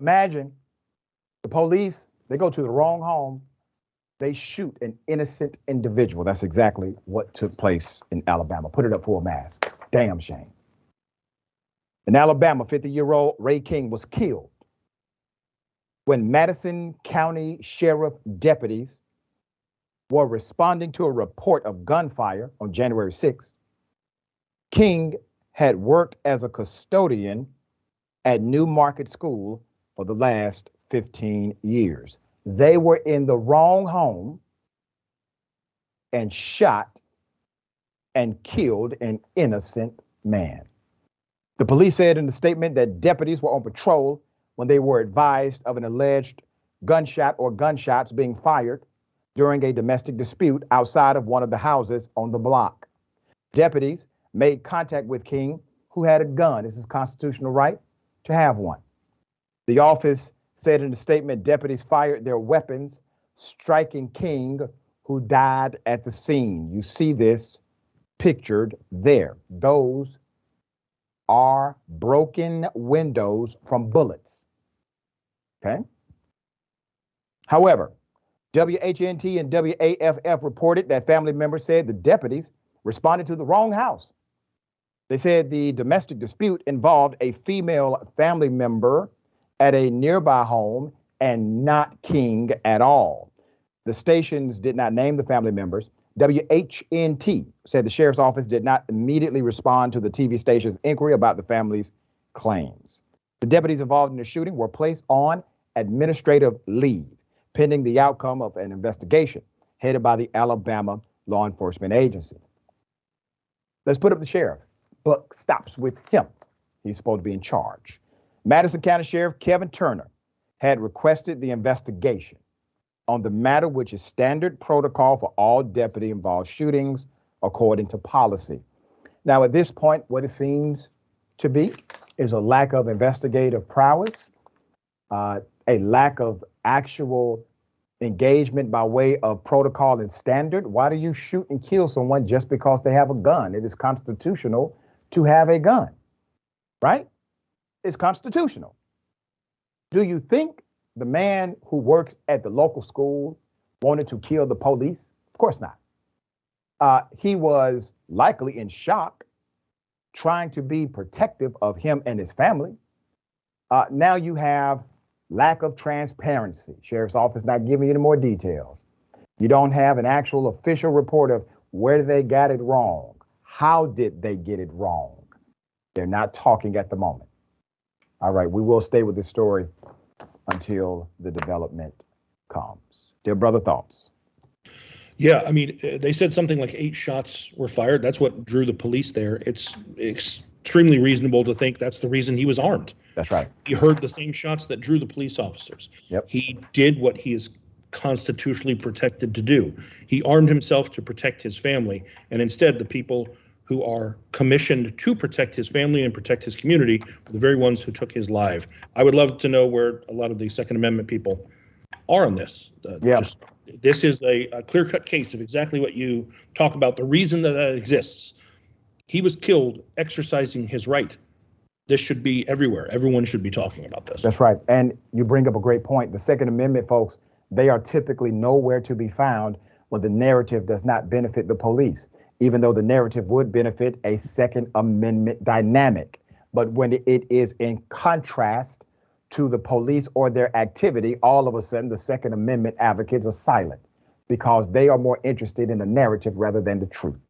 Imagine the police, they go to the wrong home, they shoot an innocent individual. That's exactly what took place in Alabama. Put it up for a mask. Damn shame. In Alabama, 50-year-old Ray King was killed when Madison County Sheriff deputies were responding to a report of gunfire on January 6th. King had worked as a custodian at New Market School for the last 15 years. They were in the wrong home and shot and killed an innocent man. The police said in the statement that deputies were on patrol when they were advised of an alleged gunshot or gunshots being fired during a domestic dispute outside of one of the houses on the block. Deputies made contact with King, who had a gun. It's his constitutional right to have one. The office said in the statement, deputies fired their weapons, striking King, who died at the scene. You see this pictured there. Those are broken windows from bullets. Okay. However, WHNT and WAFF reported that family members said the deputies responded to the wrong house. They said the domestic dispute involved a female family member at a nearby home and not King at all. The stations did not name the family members. WHNT said the sheriff's office did not immediately respond to the TV station's inquiry about the family's claims. The deputies involved in the shooting were placed on administrative leave, pending the outcome of an investigation headed by the Alabama Law Enforcement Agency. Let's put up the sheriff. Buck stops with him. He's supposed to be in charge. Madison County Sheriff Kevin Turner had requested the investigation on the matter, which is standard protocol for all deputy-involved shootings, according to policy. Now, at this point, what it seems to be is a lack of investigative prowess, a lack of actual engagement by way of protocol and standard. Why do you shoot and kill someone just because they have a gun? It is constitutional to have a gun, right? It's constitutional. Do you think the man who works at the local school wanted to kill the police? Of course not. He was likely in shock, trying to be protective of him and his family. Now you have lack of transparency. Sheriff's office not giving you any more details. You don't have an actual official report of where they got it wrong. How did they get it wrong? They're not talking at the moment. All right, we will stay with this story until the development comes. Dear brother, thoughts? Yeah, I mean, they said something like 8 shots were fired. That's what drew the police there. It's extremely reasonable to think that's the reason he was armed. That's right. He heard the same shots that drew the police officers. Yep. He did what he is constitutionally protected to do. He armed himself to protect his family, and instead the people who are commissioned to protect his family and protect his community are the very ones who took his life. I would love to know where a lot of the Second Amendment people are on this. This is a clear-cut case of exactly what you talk about, the reason that exists. He was killed exercising his right. This should be everywhere. Everyone should be talking about this. That's right. And you bring up a great point. The Second Amendment, folks, they are typically nowhere to be found when the narrative does not benefit the police, even though the narrative would benefit a Second Amendment dynamic. But when it is in contrast to the police or their activity, all of a sudden the Second Amendment advocates are silent because they are more interested in the narrative rather than the truth.